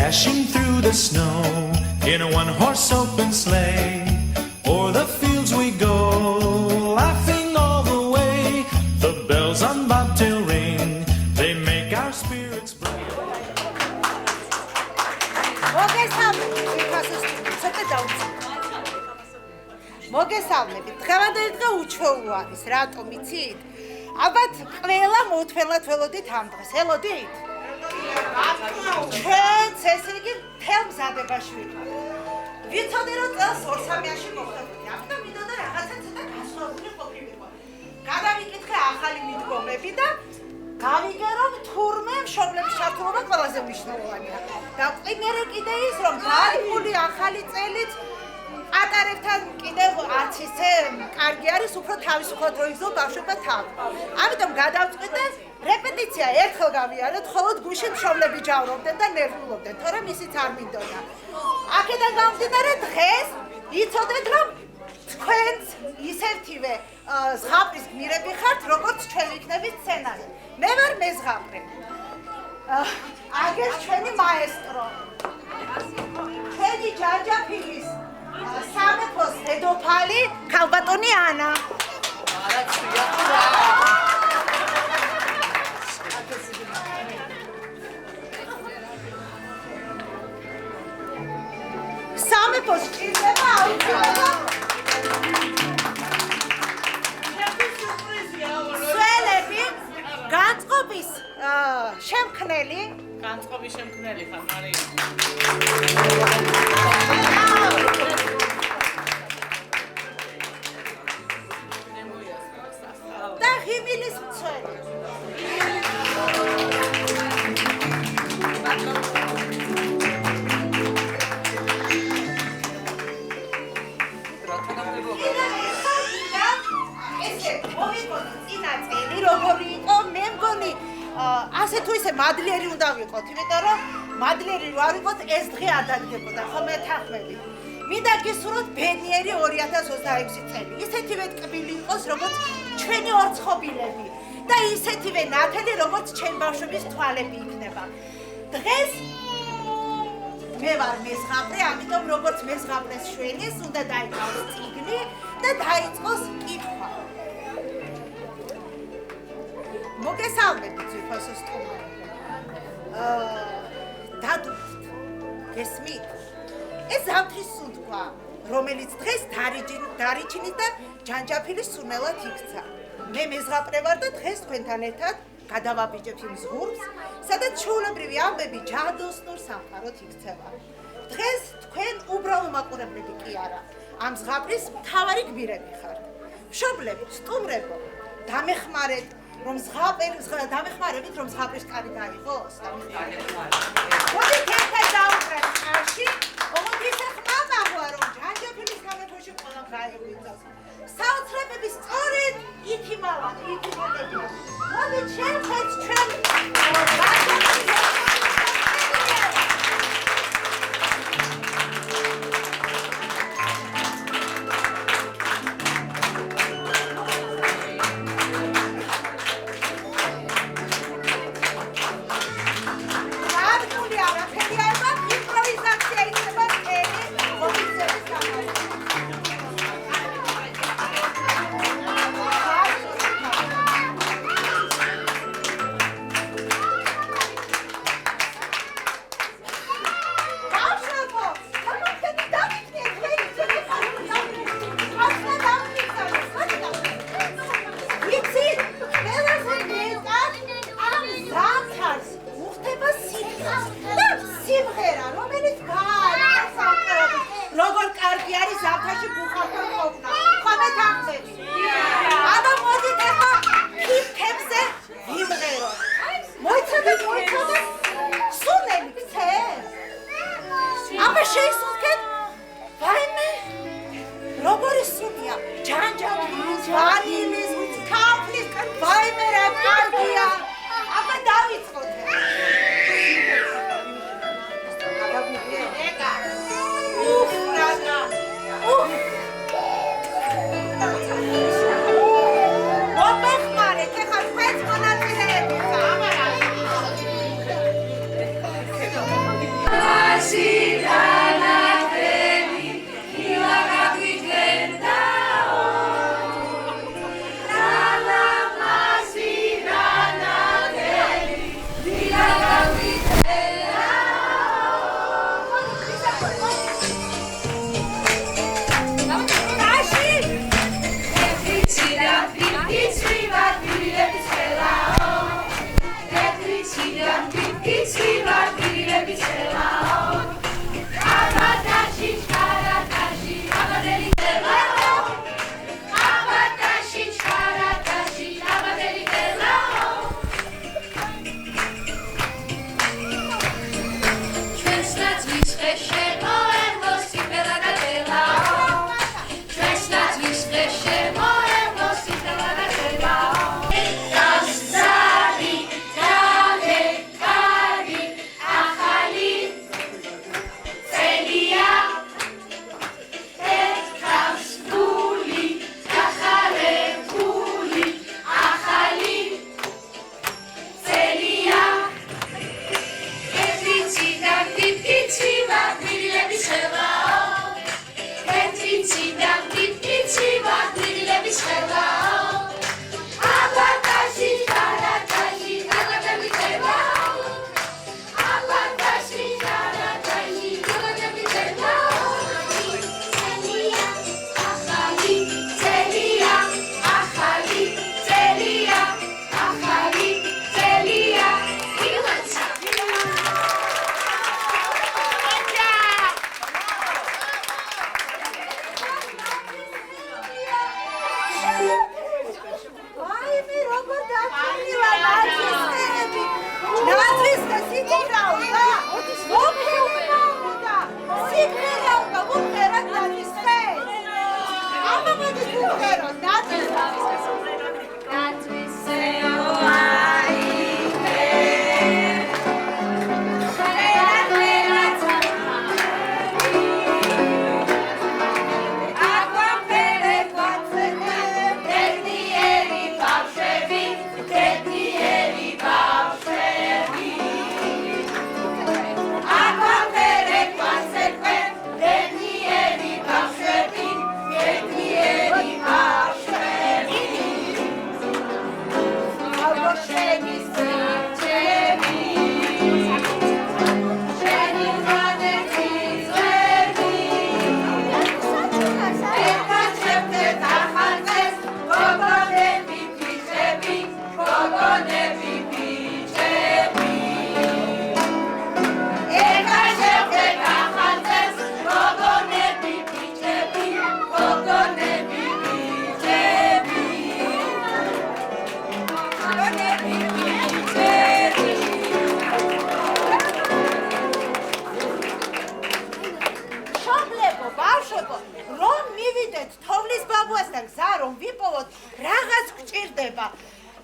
dashing through the snow in a one-horse open sleigh. O'er the fields we go, laughing all the way. The bells on bobtail ring, they make our spirits bright. მოგესალმებით. დღევანდელი დღე უჩვეულო არის, რატომ იცით? ალბათ ყველა მოუთმენლად ველოდით ამ დღეს. ელოდით? ჩვენც ესე იგი მთელ მზადებაში ვიყავ. ვიცოდი რომ წელს 2-3-ში მოხდებოდი. ამიტომ მინდოდა რაღაცა ცოტა გასვლებული ყოფილიყო. გადავიკითხე ახალი მიდგომები და გავიგე რომ თურმე მშობლების ჩართულობა ყველაზე მნიშვნელოვანია. და იმერე კიდე ის რომ გარკვეული ახალი წელიც ატარებთან კიდევ არც ისე კარგი არის, უფრო თავისუფლად რო იგრძნო ბავშვებმა თავი. ამიტომ გადავწყვიტე რეპეტიცია ერთხელ გავიარეთ, ხოლო გუშინ მშობლები ჯავრობდნენ და ნერვულობდნენ, თორემ ისიც არ მინდოდა. აქედან გამომდინარე დღეს იცოდეთ რომ თქვენც ისეთივე ზღაპრის გმირები ხართ, როგორც ჩვენ ვიქნებით სცენაზე. მე ვარ მეზღაპრე. აგერ ჩვენი მაესტრო. ჩვენი ჯანჯაფილის სამეფოს დედოფალი ქალბატონი ანა. სამეფოს ჭირდება აუცილებლად სველები განწყობის შემქმნელი ხარ მარია და ღიმილის მცველი. როგორი იყო, მე მგონი ასე თუ ისე მადლიერი უნდა ვიყოთ, იმიტომ რომ მადლიერი რო არ ვიყოთ, ეს დღე არ დადგებოდა, ხომ ეთანხმები. მინდა გისურვოთ ბედნიერი 2026 წელი. ისეთივე ტკბილი იყოს, როგორც ჩვენი ორცხობილები და ისეთივე ნათელი, როგორც ჩემ ბავშვების თვალები იქნება. დღეს მე ვარ მეზღაპრე, ამიტომ როგორც მეზღაპრეს შვენის უნდა დაიკავოს წიგნი და დაიწყოს კითხვა. მოგესალმებით ძვირფასო სტუმრები. დადუხთ, გესმით? ეს ზამთრის სუნთქვა, რომელიც დღეს დარიჩინის და ჯანჯაფილის სურნელად იქცა. მე მეზღაპრე ვარ და დღეს თქვენთან ერთად გადავაბიჯებ იმ ზღურბს, სადაც ჩვეულებრივი ამბები ჯადოსნურ სამყაროდ იქცევა. დღეს თქვენ უბრალო მაყურებლები კი არა, ამ ზღაპრის მთავარი გმირები ხართ. მშობლები, სტუმრებო, დამეხმარეთ დამეხმარებით რომ ზღაპრის კარი გაიღოს. მოდით ერთად დავუყრეთ კარში, ოღონდ ისე ხმა მაღლა რომ ჯანჯაფილის სამეფოში ყველა გაიღვიძოს. საოცრებების სწორედ იქ იმალებია. მოდით შევხედოთ ჩვენ Bye.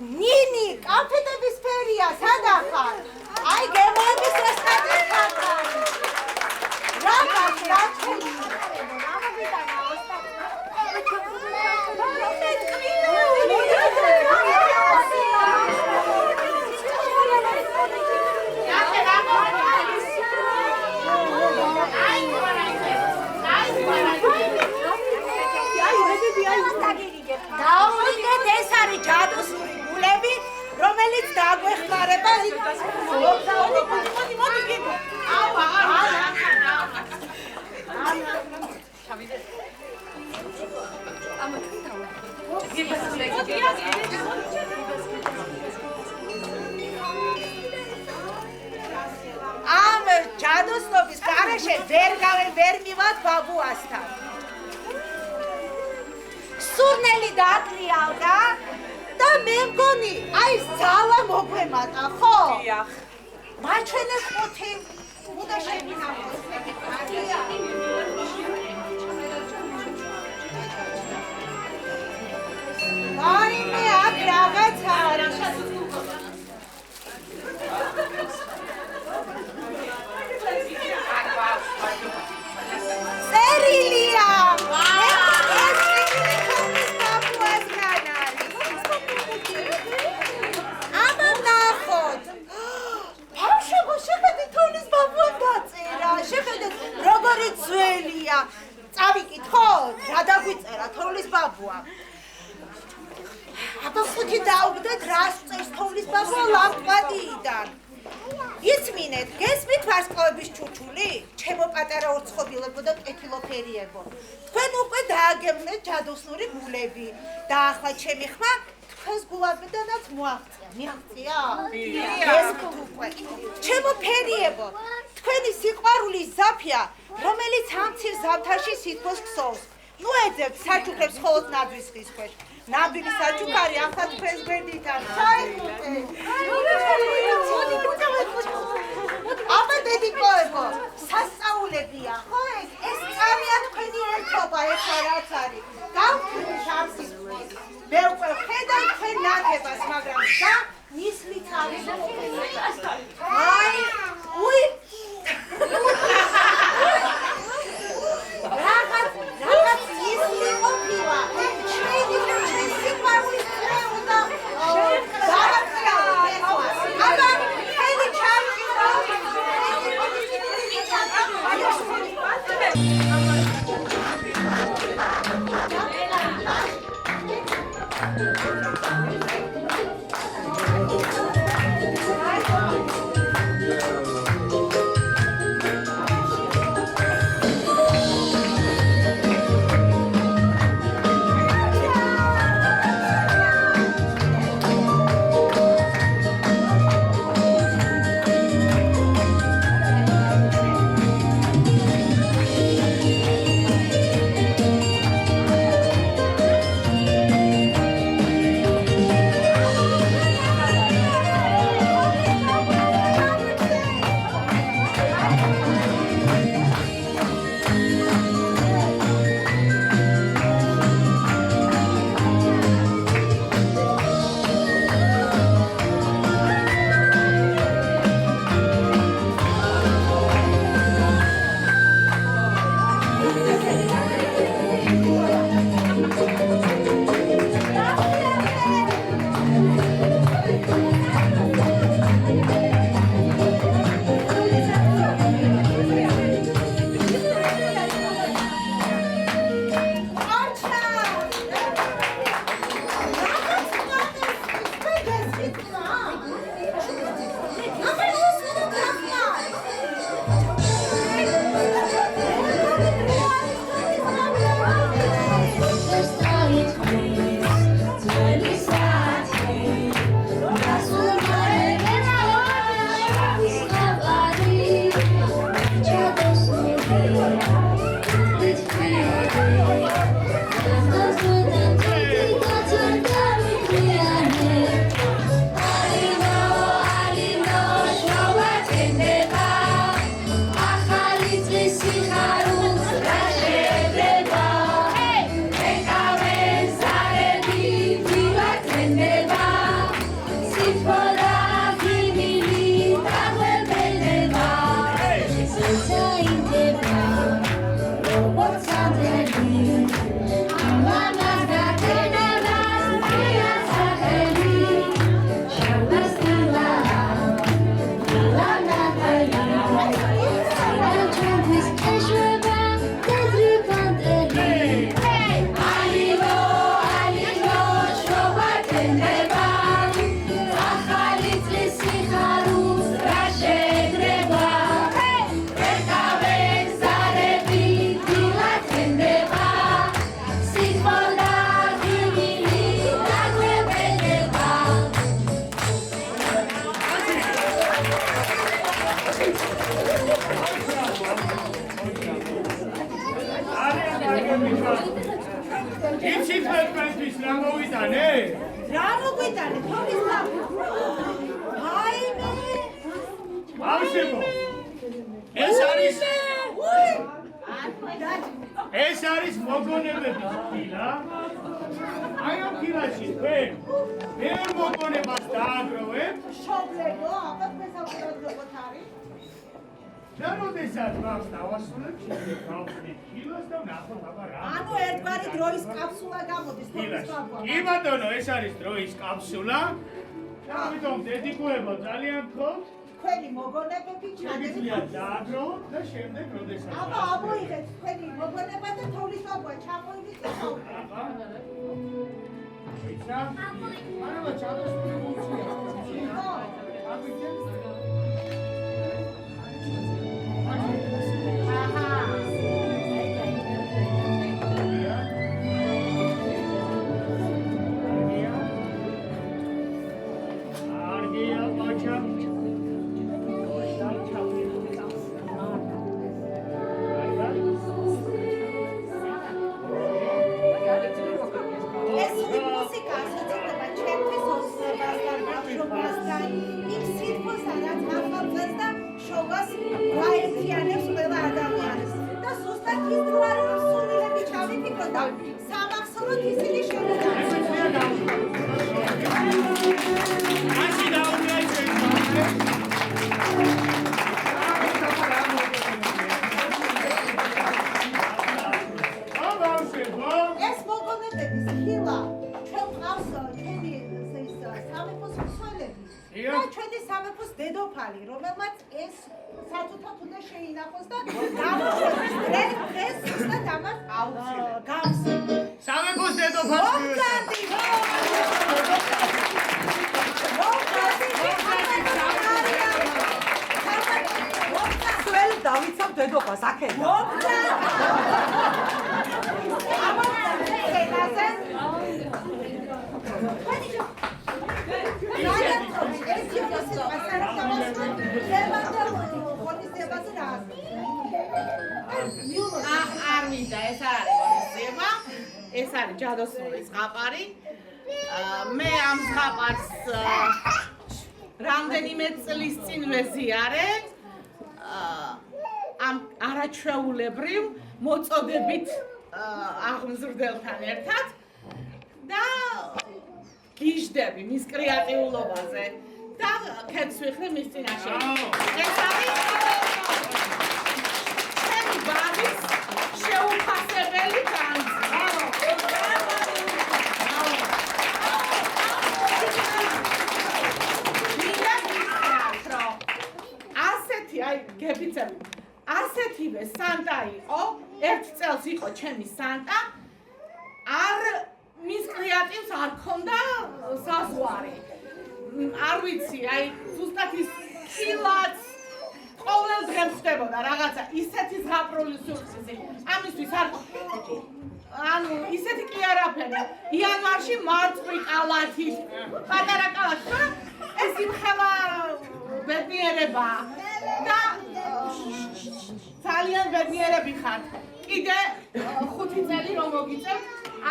ნინი, კანფეტების ფერია, სად ახარ? აი, გემოების ოსტატი ხარ. რა გასწრაფი? დაუვიგეთ, ეს არის ჯადოსნური გულები, რომელიც დაგვეხმარება. მოდი. ამ ჯადოსნობის გარეშე ვერ მივად ბაბუასთან. სურნელი დაკლიავდა და მე მგონი, აი ზალა მოგვემატა, ხო? დიახ. მაჩვენე ხუთი, უნდა შევინახოთ. ვაიმე, აქ რაღაც არის. წერილია. შეხედეთ, როგორი ძველია. წავიკითხოთ, რა დაგვიწერა თოვლის ბაბუა. აბა ხუთი დაუგდეთ, რას წერს თოვლის ბაბუა ლამპადიიდან. იცმინეთ, გესმით ვარსკვლავების ჩუჩული? ჩემო პატარა ორცხობილებო და კეთილოფერიებო. თქვენ უკვე დააგებნეთ ჯადოსნური გულები. და ახლა ჩემი ხმა თქვენს გულაბედანაც მოაღწია. მიაღწია? გესმით უკვე. ჩემო ფერიებო, თქვენი სიყვარული ზაფია, რომელიც ამცირ ზამთარში სითბოს ქსოვს. ნუ ეძებთ საჩუქრებს მხოლოდ ნადვის ხის ქვეშ. ნამდვილი საჩუქარი ახლა თქვენს გვერდით არის. აბა დედიკოებო, სასწაულებია, ხო ეს? ეს წამია თქვენი ერთობა, ეხლა რაც არის. გავხდით ამ სიტყვას. მე უკვე ვხედავ თქვენ ნათებას, მაგრამ და ნისლით არის. აი, უი რაღაც ისლი ყოფილა. ჩვენი სიყვარულის წრე უნდა დავაკრავოთ ეხლა. აბა, ხელი ჩავჭიროთ. იცით მე თქვენთვის რა მოვიტანე? რა მოგვიტანე თოლის აიმე ბავშვებო ეს არის მოგონებების ფილა. აი ამ ფილაში თქვენ ვერ მოგონებას დააგროვებთ შობლებო აბა მესაუბრად როგორ არის და როდესაც მას დავასრულებ შემდეგ გავხდით ფილას და ვნახოთ აბა რა ანუ ერთგვარი დროის კაფსულა გამოდის თოლის კი ბატონო ეს არის დროის კაფსულა და ამიტომ დედიკოება ძალიან გქონთ თქვენი მოგონებები შეგიძლიათ დააგროვოთ და შემდეგ როდესაც აბა ამოიღეთ თქვენი მოგონება და თოვლის ვაბა ჩამოიღეთ და ვიცა არა ჩადოსული მოვწია რომელმაც ეს სათუთად უნდა შეინახოს და გამოშვეს დღეს და დამას გავს სამეფოს დედოფალს სველი დავიცავ დედოფალს აქედან არ მინდა ეს არ არის ღონისძიება ეს არის ჯადოსნური ზღაპარი მე ამ ზღაპარს რამდენიმე წლის წინ ვეზიარე ამ არაჩვეულებრივ მოწოდებით აღმზრდელთან ერთად და გიჟდები მის კრეატიულობაზე და ქეთს ვიხრი მის წინაშე ეს არის ჩემი ბაღის შეუფასებელი განძი ასეთი აი გებიცები ასეთივე სანტა იყო ერთ წელს იყო ჩემი სანტა არ მის კრეატივს არ ქონდა საზღვარი არ ვიცი აი ზუსტად ის კილაც ყოველ დღე ხდებოდა რაღაცა ისეთი ზღაპრული სურსიზი ამისთვის არ ანუ ისეთი კი არაფერი იანვარში მარწყვი კალათი პატარა კალათი მაგრამ ეს იმხელა ბედნიერება და ძალიან ბედნიერები ხართ კიდე 5 წელი რომ მოგიწევთ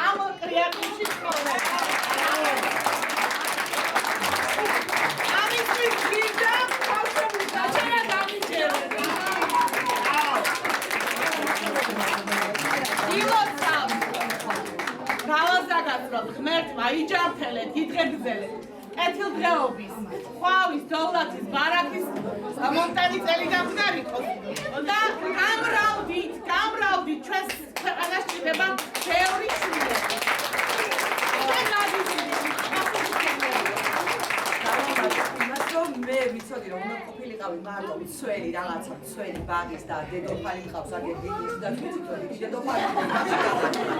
ამ კრეატივში ცხოვრება ამისთვის გინდა ბავშვები დაჩერა დამიჯერეთ ილოცავ რავაზადაცრობ ღმერთმა იჯამფელეთ იდღეგრძელეთ კეთილდღეობის ხვავის დოვლათის ბარაქის მომტანი წელი გამგარიყოს და გამრავდით ჩვენს ქვეყანას ჭირდება ბევრი შვილები მე ვიცოდი რომ უნდა ყოფილიყავი მარტო მცველი რაღაცა მცველი ბაღის და დედოფალი მყავს აგერ გიგის და ვიცოდი დედოფალი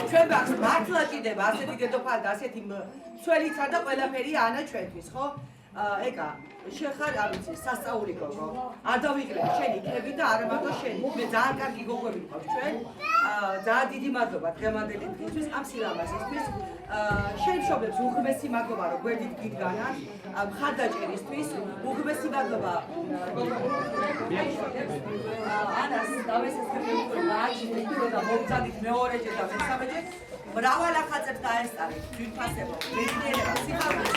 ჩვენ ბაღს მართლა ჭირდება ასეთი დედოფალი და ასეთი მცველიცა და ყველაფერი ანა ჩვენთვის ხო ეკა შეხარ არ ვიცი სასწაული გოგო არ დავიყრებ შენი ქები და არა მარტო შენი მე ძალიან კარგი გოგოები მყავს ჩვენ ძალიან დიდი მადლობა დღევანდელი დღისთვის ამ სილამაზისთვის შენ მშობლებს უღმესი მადლობა რომ გვერდით გიდგანათ მხარდაჭერისთვის უღმესი მადლობა ანას დავესწრებ და მოგზადით მეორეჯერ და მესამეჯერ მრავალ ახალწებს დაესწარეთ თვითფასებო, მეცნიერება, სიხარული,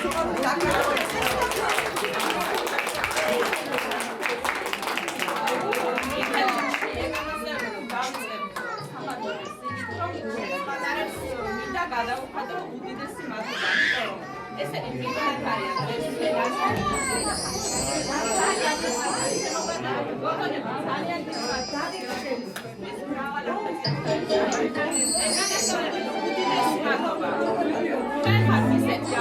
გადავუხადო უდიდესი მადლობა, იმიტომ რომ ესე პირველად არის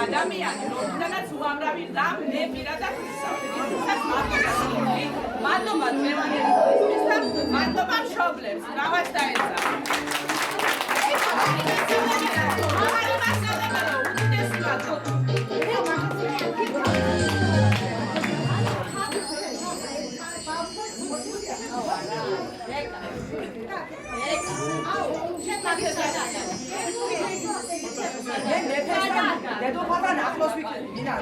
ადამიანი, რომელთანაც უამრავი რამ მე პირადად ვისწავლე. მადლობა მემარიანისთვის და მადლობა მშობლებს, რავას დაეცა. დედოფალთან ახლოს ვიქნები, მინდა.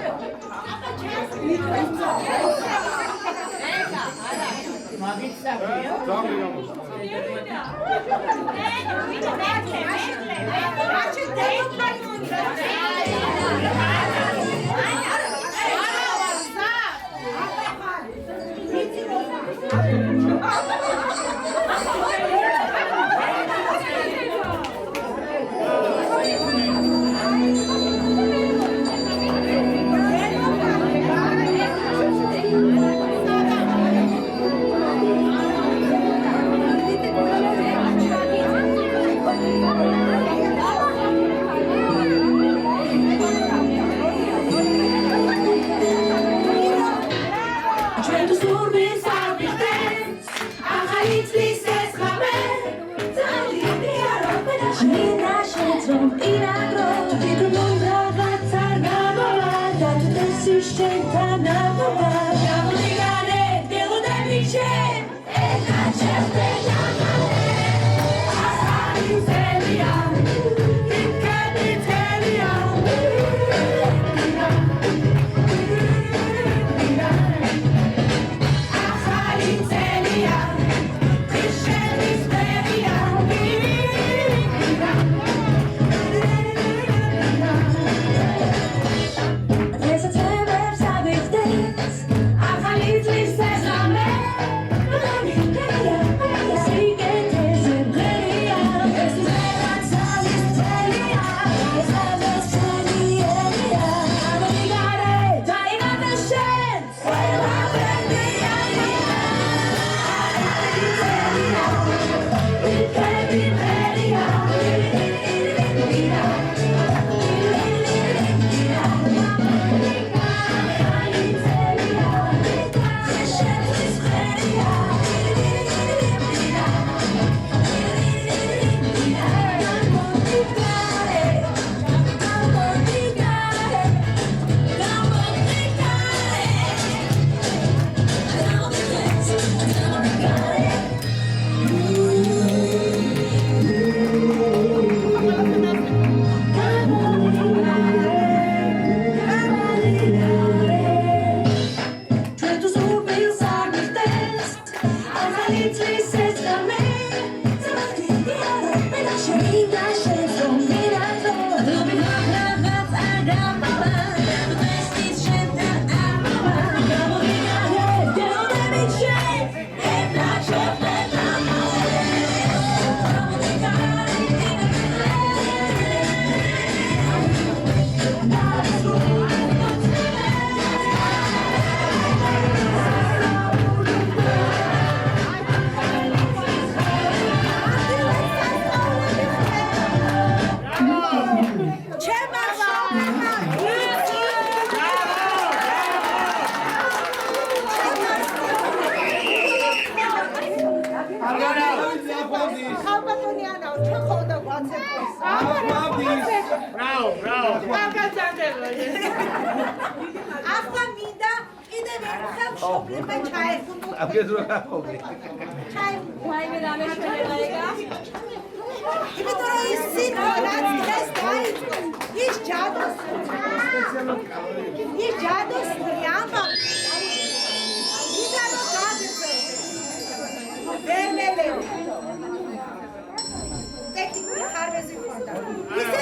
ტექნიკური ხარვეზი ხონდა. ის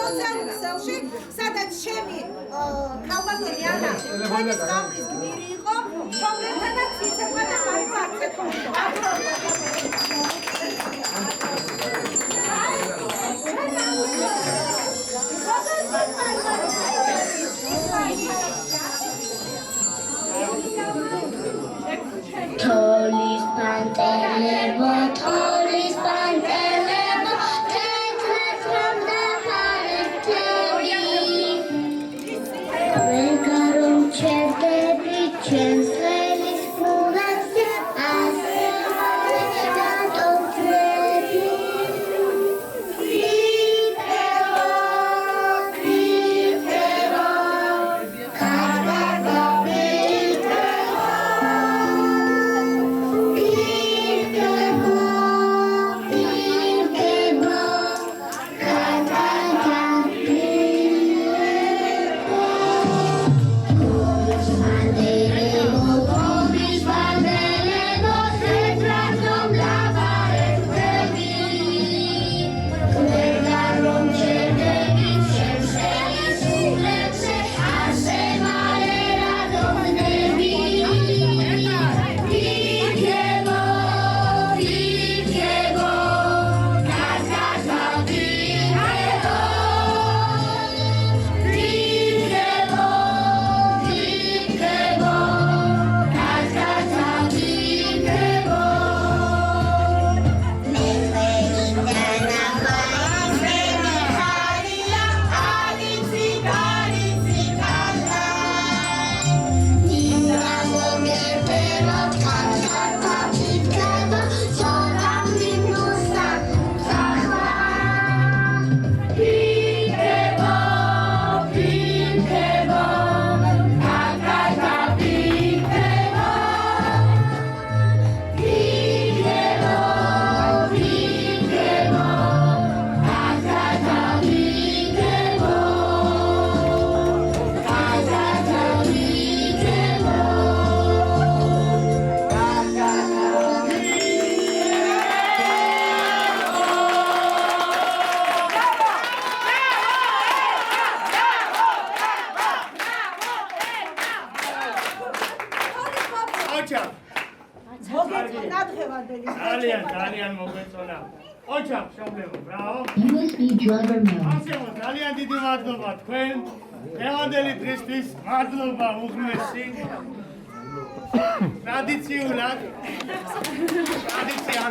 სოციალურ ქსელში, სადაც ჩემი ქალბატონი ანა ჩვენის გამრის გმირი იყო, შობლებთანაც იცევა და მაინც არცეთქო. Tolis pantelebo, tetras from the harteri. Vegarum cerdebi, censvelis fugas, asemane datotrebi. Kriptebo, kargaga ძალიან მოგეწონა. ოჩახ, შობლებო, ბრავო. USB driver mode. ასეო, ძალიან დიდი მადლობა თქვენ. დღევანდელი დღისთვის მადლობა უღმესი. ტრადიციულად. ტრადიცია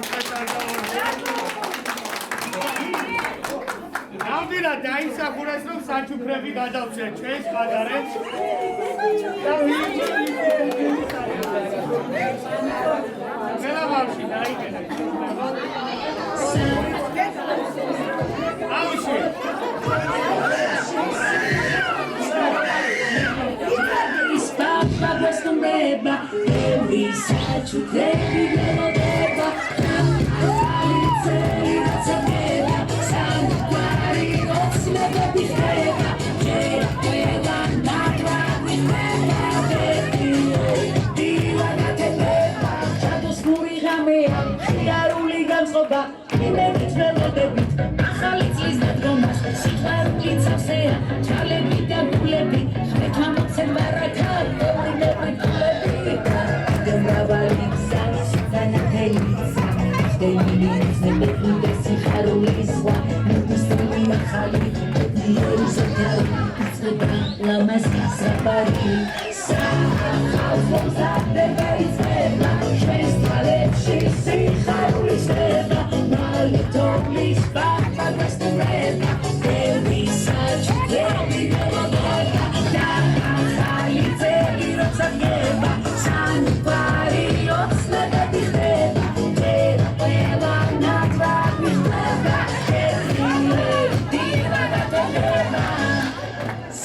ნამდვილად დაიმსახურეს, რომ საჩუქრები გადავწიეთ ჩვენს ბაზარებს. მელაბავში დაიგენა. აუში. Papa questo meba, every sachukredi melodeba. Alizei ratzabeba, santuari otsmeba bifeba. Jera peva nara bifeba, diva gatebeba. Shados muri gamea, chiaruli gamzoba, imebit melodebit. Achali tzlis dadgomas, sitvaruli tzavsea, chalebit da gulebi, reklamotsen barakal.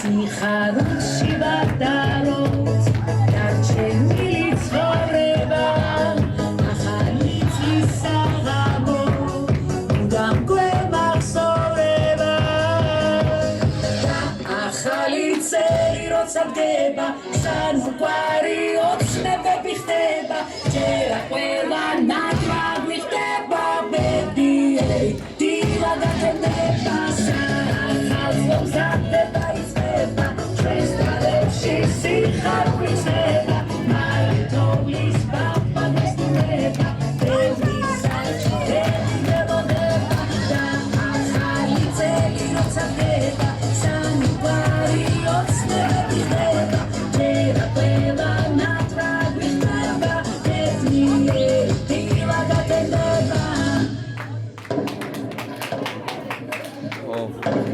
Sixarushi batarot, darcheni tzvoreba, achalitz lisagamo, udam kvemachsoreba. Achalitz elirotza bdeba, santuari otzmebe bichdeba, jera kveva natrag bichdeba, bediei, diva gateneba, sachal მომზადდება იზრდება ჩვენს თვალებში სიხარულის ნება მალე თოვლის ბაბა მესტუმრება ბევრი საჭიროები მებოდება და ახალი წელი როცა ხდება სამგვარი ოცნებები ხდება ჯერა ყველა ნატრად ვიხდება ერთნიერი დილა გატენდება Thank you.